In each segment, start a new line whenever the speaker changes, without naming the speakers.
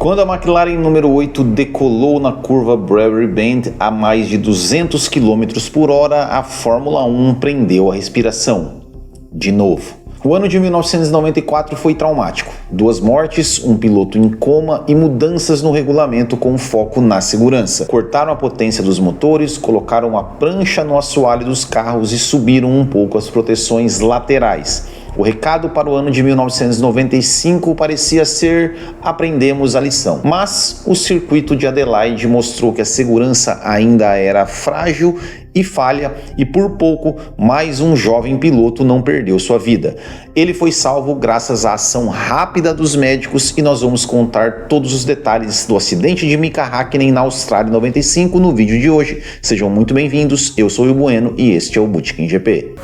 Quando a McLaren número 8 decolou na curva Brewery Bend a mais de 200 km por hora, a Fórmula 1 prendeu a respiração. De novo. O ano de 1994 foi traumático. 2 mortes, um piloto em coma e mudanças no regulamento com foco na segurança. Cortaram a potência dos motores, colocaram uma prancha no assoalho dos carros e subiram um pouco as proteções laterais. O recado para o ano de 1995 parecia ser: aprendemos a lição. Mas o circuito de Adelaide mostrou que a segurança ainda era frágil e falha, e por pouco mais um jovem piloto não perdeu sua vida. Ele foi salvo graças à ação rápida dos médicos e nós vamos contar todos os detalhes do acidente de Mika Häkkinen na Austrália 95 no vídeo de hoje. Sejam muito bem-vindos, eu sou o Bueno e este é o Bootkin GP.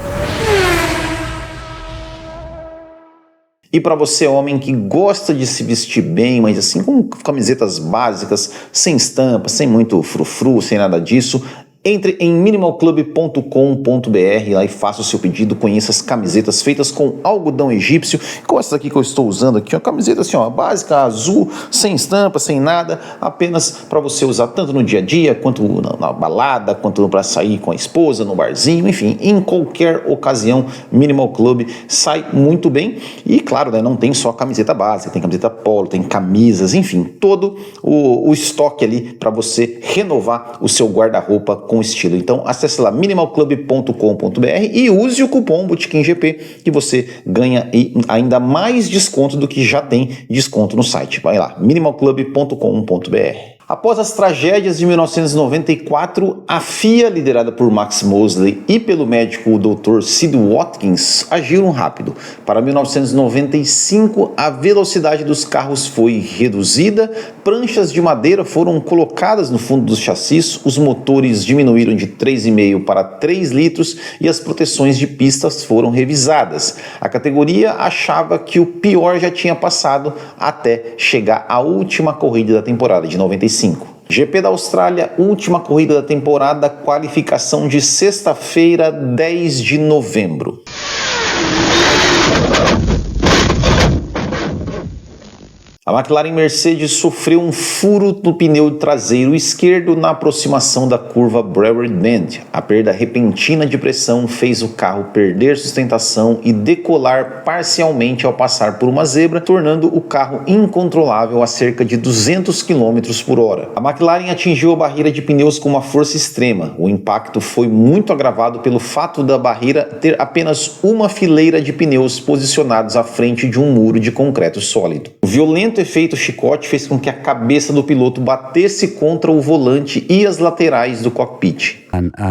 E para você, homem que gosta de se vestir bem, mas assim com camisetas básicas, sem estampa, sem muito frufru, sem nada disso, entre em minimalclub.com.br lá e faça o seu pedido, conheça as camisetas feitas com algodão egípcio, como essa aqui que eu estou usando aqui, uma camiseta assim, ó, básica, azul, sem estampa, sem nada, apenas para você usar tanto no dia a dia, quanto na balada, quanto para sair com a esposa, no barzinho, enfim, em qualquer ocasião, Minimal Club sai muito bem. E claro, né, não tem só camiseta básica, tem camiseta polo, tem camisas, enfim, todo o estoque ali para você renovar o seu guarda-roupa com estilo. Então acesse lá minimalclub.com.br e use o cupom BootkinGP que você ganha ainda mais desconto do que já tem desconto no site. Vai lá, minimalclub.com.br. Após as tragédias de 1994, a FIA, liderada por Max Mosley e pelo médico Dr. Sid Watkins, agiram rápido. Para 1995, a velocidade dos carros foi reduzida, pranchas de madeira foram colocadas no fundo dos chassis, os motores diminuíram de 3,5 para 3 litros e as proteções de pistas foram revisadas. A categoria achava que o pior já tinha passado até chegar à última corrida da temporada de 95. GP da Austrália, última corrida da temporada, qualificação de sexta-feira, 10 de novembro. A McLaren Mercedes sofreu um furo no pneu traseiro esquerdo na aproximação da curva Brewery Bend. A perda repentina de pressão fez o carro perder sustentação e decolar parcialmente ao passar por uma zebra, tornando o carro incontrolável a cerca de 200 km por hora. A McLaren atingiu a barreira de pneus com uma força extrema. O impacto foi muito agravado pelo fato da barreira ter apenas uma fileira de pneus posicionados à frente de um muro de concreto sólido. O violento efeito chicote fez com que a cabeça do piloto batesse contra o volante e as laterais do cockpit.
The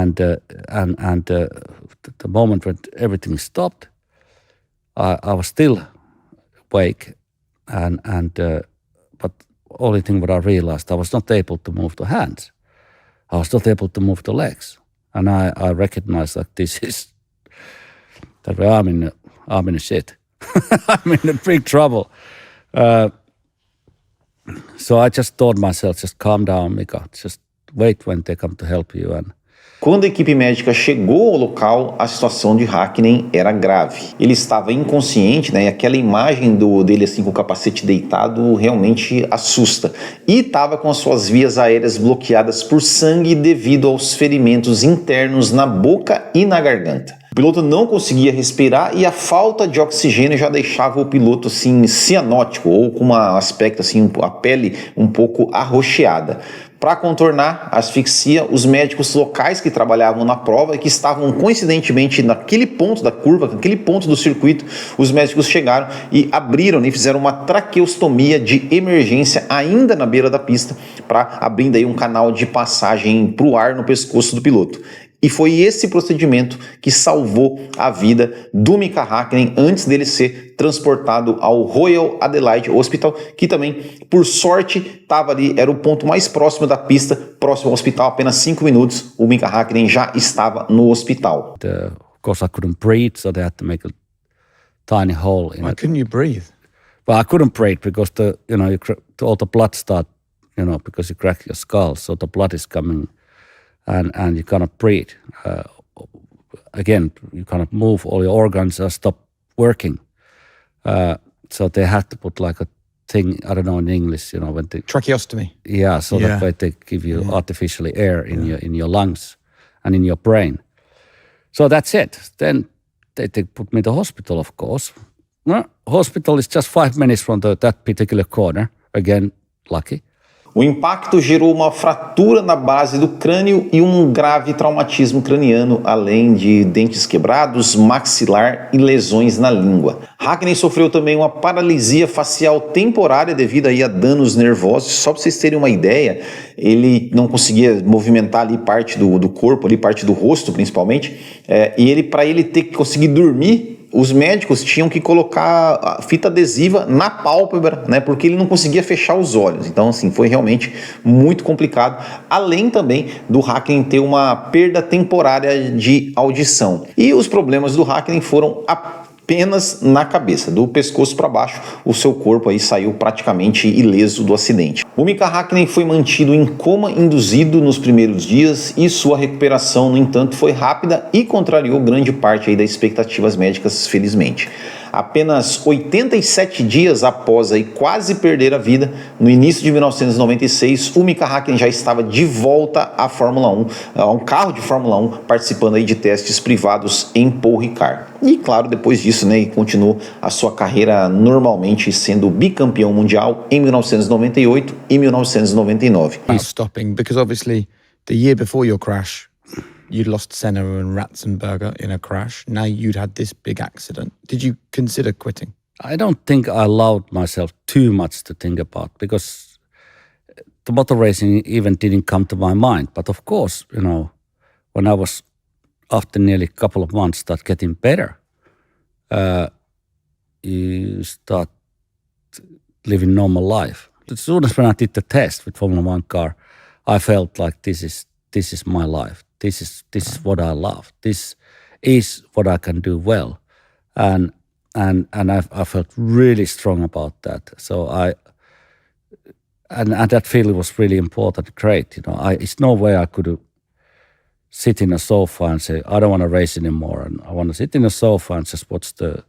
moment when everything stopped, I was still awake, but only thing what I realized, I was not able to move the hands. I was not able to move the legs, and I recognized that I'm in a shit. I'm in a big trouble. So I just told myself, just calm down, Mika. Just wait when they come to help you.
Quando a equipe médica chegou ao local, a situação de Häkkinen era grave. Ele estava inconsciente, né? E aquela imagem dele assim com o capacete deitado realmente assusta. E estava com as suas vias aéreas bloqueadas por sangue devido aos ferimentos internos na boca e na garganta. O piloto não conseguia respirar e a falta de oxigênio já deixava o piloto assim cianótico ou com um aspecto assim, a pele um pouco arroxeada. Para contornar a asfixia, os médicos locais que trabalhavam na prova e que estavam coincidentemente naquele ponto da curva, naquele ponto do circuito, os médicos chegaram e abriram e fizeram uma traqueostomia de emergência ainda na beira da pista, para abrindo aí um canal de passagem para o ar no pescoço do piloto. E foi esse procedimento que salvou a vida do Mika Häkkinen antes dele ser transportado ao Royal Adelaide Hospital, que também, por sorte, estava ali, era o ponto mais próximo da pista, próximo ao hospital, apenas 5 minutos, o Mika Häkkinen já estava no hospital.
Of course I couldn't breathe, so they had to make a tiny hole in it.
Why couldn't you breathe?
Well, I couldn't breathe because all the blood start, because you crack your skull, so the blood is coming and you cannot breathe. Again, you cannot move, all your organs stop working. So they had to put like a thing, I don't know in English, you know, when they...
Tracheostomy.
Yeah, so that way they give you artificially air in your lungs and in your brain. So that's it. Then they put me to hospital, of course. No, hospital is just 5 minutes from that particular corner. Again, lucky.
O impacto gerou uma fratura na base do crânio e um grave traumatismo craniano, além de dentes quebrados, maxilar e lesões na língua. Hakkinen sofreu também uma paralisia facial temporária devido aí a danos nervosos. Só para vocês terem uma ideia, ele não conseguia movimentar ali parte do corpo, ali parte do rosto principalmente, e para ele ter que conseguir dormir, os médicos tinham que colocar a fita adesiva na pálpebra, né, porque ele não conseguia fechar os olhos. Então, assim, foi realmente muito complicado. Além também do Hakkinen ter uma perda temporária de audição. E os problemas do Hakkinen foram apenas na cabeça, do pescoço para baixo, o seu corpo aí saiu praticamente ileso do acidente. O Mika Hakkinen foi mantido em coma induzido nos primeiros dias e sua recuperação, no entanto, foi rápida e contrariou grande parte aí das expectativas médicas, felizmente. Apenas 87 dias após aí quase perder a vida, no início de 1996, o Mika Hakkinen já estava de volta à Fórmula 1, a um carro de Fórmula 1, participando aí de testes privados em Paul Ricard. E claro, depois disso, né, continuou a sua carreira normalmente, sendo bicampeão mundial em 1998 e 1999.
Stopping, because obviously the year before your crash, you'd lost Senna and Ratzenberger in a crash. Now you'd had this big accident. Did you consider quitting?
I don't think I allowed myself too much to think about, because the motor racing even didn't come to my mind. But of course, you know, when I was, after nearly a couple of months, start getting better, you start living normal life. As soon as when I did the test with Formula One car, I felt like this is my life. This is what I love. This is what I can do well, and I felt really strong about that. So and that feeling was really important, great. You know, it's no way I could sit in a sofa and say I don't want to race anymore, and I want to sit in a sofa and just watch the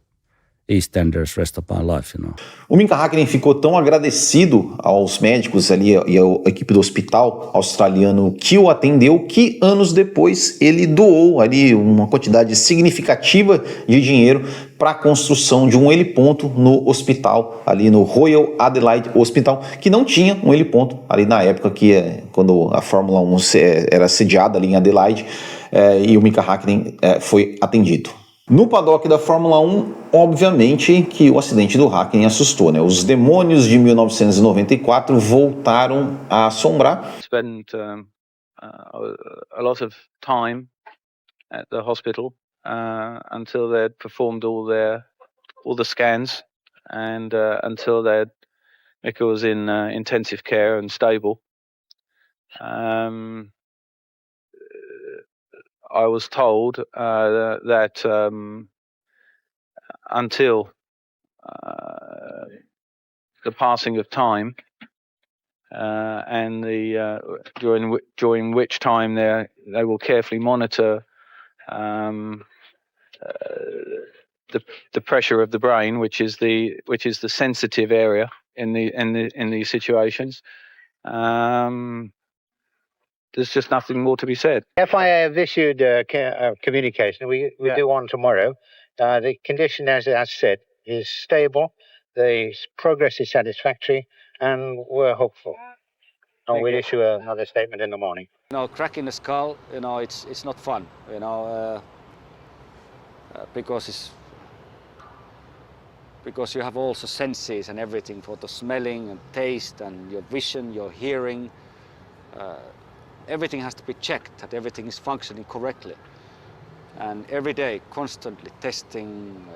EastEnders rest of my life, you know.
O Mika Hakkinen ficou tão agradecido aos médicos ali e à equipe do hospital australiano que o atendeu, que anos depois ele doou ali uma quantidade significativa de dinheiro para a construção de um heliponto no hospital, ali no Royal Adelaide Hospital, que não tinha um heliponto ali na época quando a Fórmula 1 era sediada ali em Adelaide, e o Mika Hakkinen foi atendido. No paddock da Fórmula 1, obviamente que o acidente do Hakkinen assustou, né? Os demônios de 1994 voltaram a assombrar.
Spent a lot of time at the hospital until they'd performed all the scans and until Mika was in intensive care and stable. I was told that until the passing of time, and during which time they will carefully monitor the pressure of the brain, which is the sensitive area in these situations. There's just nothing more to be said.
FIA have issued a communication. We do one tomorrow. The condition, as said, is stable. The progress is satisfactory, and we're hopeful. And we'll issue another statement in the morning.
You know, cracking the skull, you know, it's not fun, you know, because you have also senses and everything for the smelling and taste and your vision, your hearing. Everything has to be checked, that everything is functioning correctly. And every day, constantly testing.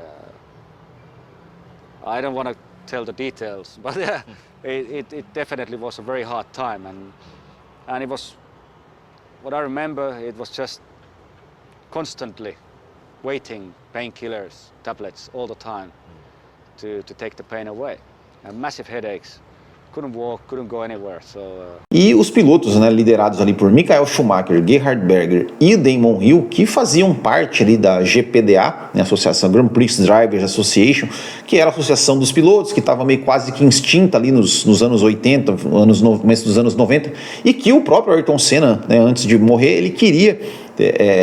I don't want to tell the details, but it definitely was a very hard time. And it was, what I remember, it was just constantly waiting, painkillers, tablets all the time to take the pain away. And massive headaches. couldn't walk, couldn't go anywhere. So
E os pilotos, né, liderados ali por Michael Schumacher, Gerhard Berger e Damon Hill, que faziam parte ali da GPDA, né, Associação Grand Prix Drivers Association, que era a associação dos pilotos, que estava meio quase que extinta ali nos anos 80, começo dos anos 90, e que o próprio Ayrton Senna, né, antes de morrer, ele queria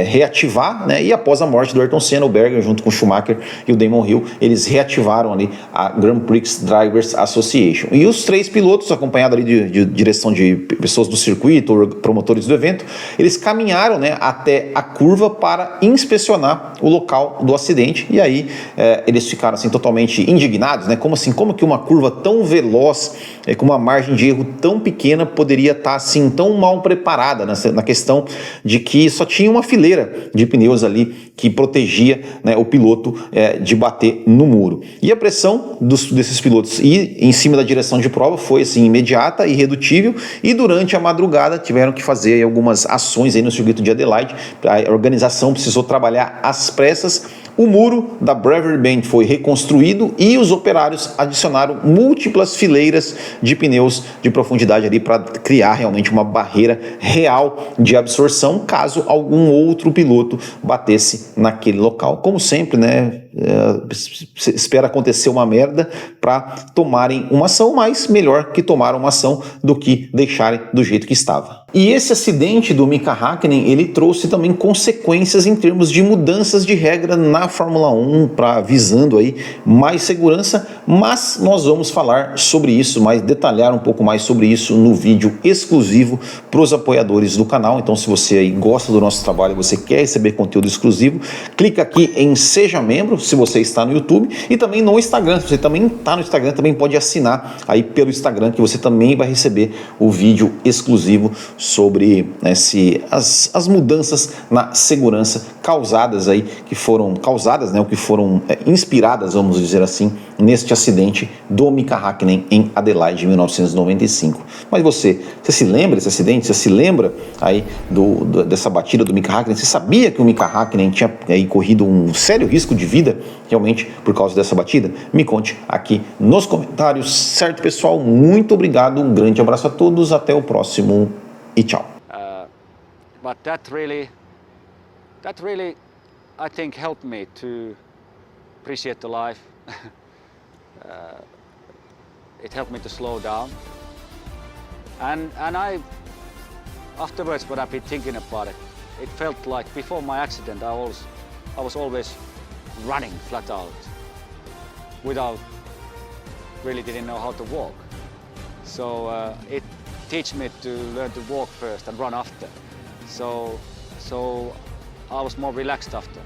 reativar, né? E após a morte do Ayrton Senna, o Berger, junto com o Schumacher e o Damon Hill, eles reativaram ali a Grand Prix Drivers Association. E os três pilotos, acompanhados ali de direção de pessoas do circuito, promotores do evento, eles caminharam, né, até a curva para inspecionar o local do acidente. E aí eles ficaram assim totalmente indignados, né? Como assim? Como que uma curva tão veloz, com uma margem de erro tão pequena, poderia estar assim tão mal preparada na questão de que só tinha uma fileira de pneus ali que protegia, né, o piloto de bater no muro. E a pressão desses pilotos em cima da direção de prova foi assim imediata e irredutível, e durante a madrugada tiveram que fazer algumas ações aí no circuito de Adelaide. A organização precisou trabalhar às pressas. O muro da Bravery Bend foi reconstruído e os operários adicionaram múltiplas fileiras de pneus de profundidade ali para criar realmente uma barreira real de absorção caso algum outro piloto batesse naquele local. Como sempre, né? Espera acontecer uma merda para tomarem uma ação, mas melhor que tomar uma ação do que deixarem do jeito que estava. E esse acidente do Mika Häkkinen, ele trouxe também consequências em termos de mudanças de regra na Fórmula 1, visando aí mais segurança, mas nós vamos falar sobre isso, detalhar um pouco mais sobre isso no vídeo exclusivo para os apoiadores do canal. Então, se você aí gosta do nosso trabalho, você quer receber conteúdo exclusivo, clica aqui em Seja Membro, se você está no YouTube, e também no Instagram. Se você também está no Instagram, também pode assinar aí pelo Instagram, que você também vai receber o vídeo exclusivo sobre as mudanças na segurança causadas aí, que foram causadas, né, o que foram inspiradas, vamos dizer assim, neste acidente do Mika Häkkinen em Adelaide, em 1995. Mas você se lembra desse acidente? Você se lembra aí dessa batida do Mika Häkkinen? Você sabia que o Mika Häkkinen tinha aí corrido um sério risco de vida realmente por causa dessa batida? Me conte aqui nos comentários, certo, pessoal? Muito obrigado, um grande abraço a todos, até o próximo e tchau.
But that really, I think, helped me to appreciate the life. It helped me to slow down. And I, afterwards, when I've been thinking about it, it felt like before my accident, I was always running flat out, without really didn't know how to walk. So it teach me to learn to walk first and run after. So I was more relaxed after.